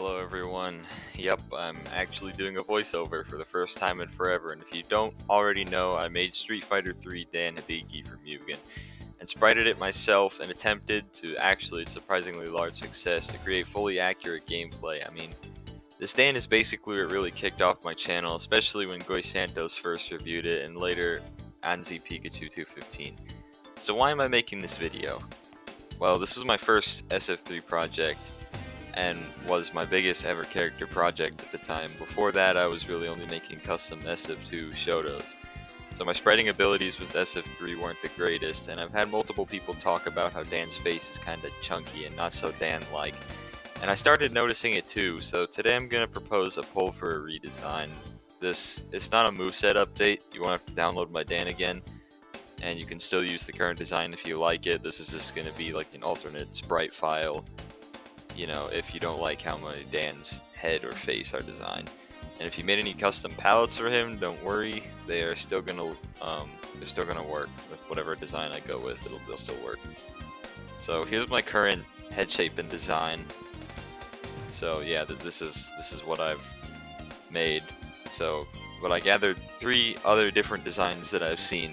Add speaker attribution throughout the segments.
Speaker 1: Hello everyone. Yep, I'm actually doing a voiceover for the first time in forever, and if you don't already know, I made Street Fighter 3 Dan Hibiki for Mugen, and sprited it myself and attempted to actually surprisingly large success to create fully accurate gameplay. I mean, this Dan is basically what really kicked off my channel, especially when Goy Santos first reviewed it and later Anzi Pikachu 215. So why am I making this video? Well, this was my first SF3 project, and was my biggest ever character project at the time. Before that, I was really only making custom SF2 Shotos. So my spreading abilities with SF3 weren't the greatest, and I've had multiple people talk about how Dan's face is kinda chunky and not so Dan-like. And I started noticing it too, so today I'm gonna propose a poll for a redesign. It's not a moveset update, you won't have to download my Dan again, and you can still use the current design if you like it. This is just gonna be like an alternate sprite file, you know, if you don't like how my Dan's head or face are designed. And if you made any custom palettes for him, don't worry, they're still gonna work with whatever design I go with. They'll still work. So here's my current head shape and design. So yeah, this is what I've made. But I gathered 3 other different designs that I've seen.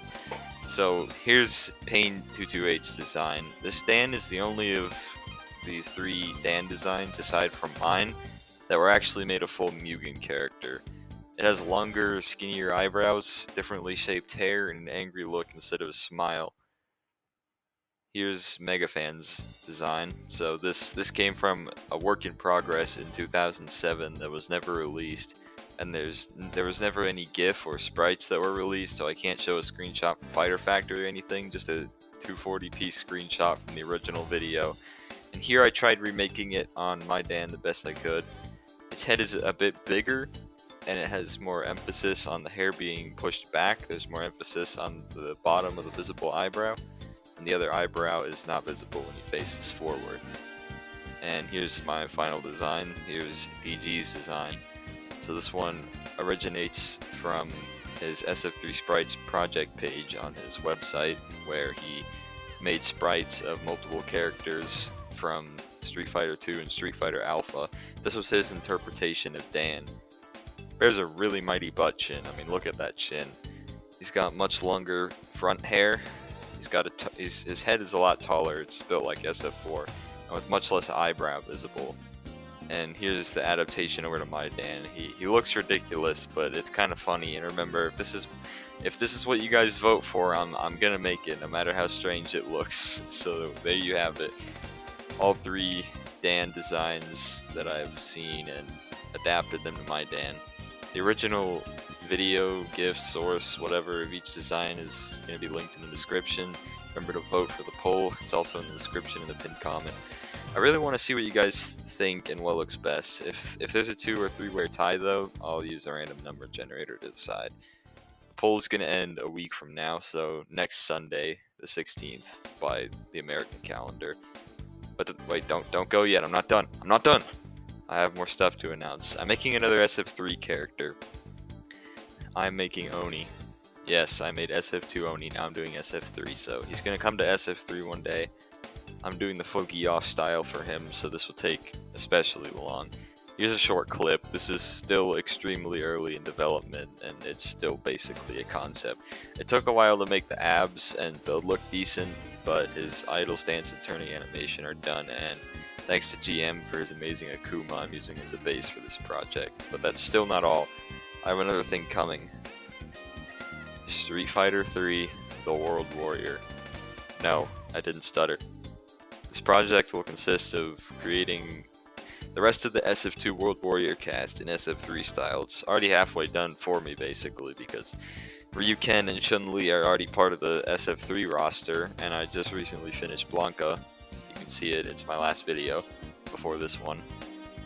Speaker 1: So here's Pain228's design. This Dan is the only of these 3 Dan designs, aside from mine, that were actually made a full Mugen character. It has longer, skinnier eyebrows, differently shaped hair, and an angry look instead of a smile. Here's Megafan's design. So this came from a work in progress in 2007 that was never released, and there was never any GIF or sprites that were released, so I can't show a screenshot from Fighter Factory or anything, just a 240p screenshot from the original video. And here I tried remaking it on my Dan the best I could. Its head is a bit bigger, and it has more emphasis on the hair being pushed back. There's more emphasis on the bottom of the visible eyebrow, and the other eyebrow is not visible when he faces forward. And here's my final design. Here's PG's design. So this one originates from his SF3 Sprites project page on his website, where he made sprites of multiple characters from Street Fighter 2 and Street Fighter Alpha. This was his interpretation of Dan. Bears a really mighty butt chin. I mean, look at that chin. He's got much longer front hair. His head is a lot taller. It's built like SF4, and with much less eyebrow visible. And here's the adaptation over to my Dan. He looks ridiculous, but it's kind of funny. And remember, if this is what you guys vote for, I'm gonna make it, no matter how strange it looks. So there you have it. All 3 Dan designs that I've seen and adapted them to my Dan. The original video, GIF, source, whatever of each design is going to be linked in the description. Remember to vote for the poll. It's also in the description in the pinned comment. I really want to see what you guys think and what looks best. If there's a 2 or 3 way tie though, I'll use a random number generator to decide. The poll is going to end a week from now, so next Sunday, the 16th, by the American calendar. But wait, don't go yet. I'm not done. I have more stuff to announce. I'm making another SF3 character. I'm making Oni. Yes, I made SF2 Oni. Now I'm doing SF3. So he's gonna come to SF3 one day. I'm doing the Fogi off style for him, so this will take especially long. Here's a short clip. This is still extremely early in development, and it's still basically a concept. It took a while to make the abs and build look decent, but his idle stance and turning animation are done, and thanks to GM for his amazing Akuma I'm using as a base for this project. But that's still not all. I have another thing coming. Street Fighter 3 The World Warrior. No, I didn't stutter. This project will consist of creating the rest of the SF2 World Warrior cast in SF3 style. It's already halfway done for me, basically, because Ryuken and Chun-Li are already part of the SF3 roster, and I just recently finished Blanca. You can see it, it's my last video before this one.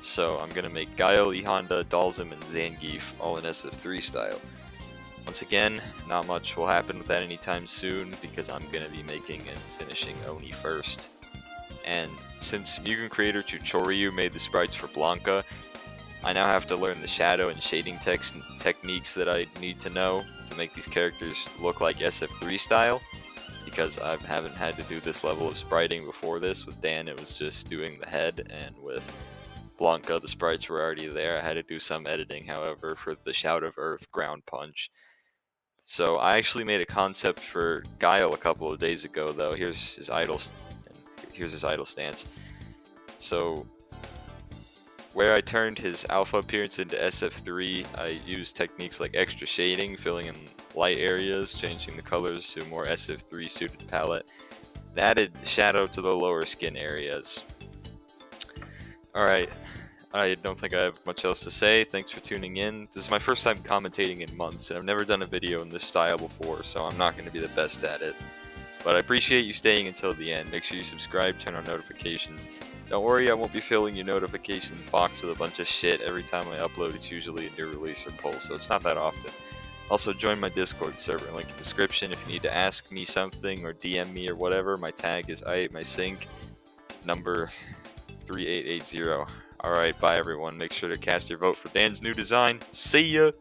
Speaker 1: So I'm gonna make GUILE, E Honda, Dalsum, and Zangief all in SF3 style. Once again, not much will happen with that anytime soon, because I'm gonna be making and finishing Oni first. And since Mugen creator Chuchoryu made the sprites for Blanca, I now have to learn the shadow and shading techniques that I need to know to make these characters look like SF3 style, because I haven't had to do this level of spriting before this. With Dan, it was just doing the head, and with Blanca, the sprites were already there. I had to do some editing, however, for the Shout of Earth ground punch. So I actually made a concept for Guile a couple of days ago, though. Here's his idle stance. So where I turned his alpha appearance into SF3, I used techniques like extra shading, filling in light areas, changing the colors to a more SF3 suited palette, and added shadow to the lower skin areas. Alright, I don't think I have much else to say. Thanks for tuning in. This is my first time commentating in months, and I've never done a video in this style before, so I'm not going to be the best at it. But I appreciate you staying until the end. Make sure you subscribe, turn on notifications. Don't worry, I won't be filling your notification box with a bunch of shit every time I upload. It's usually a new release or pull, so it's not that often. Also, join my Discord server, link in the description. If you need to ask me something or DM me or whatever, my tag is I8MySync, number 3880. Alright, bye everyone. Make sure to cast your vote for Dan's new design. See ya!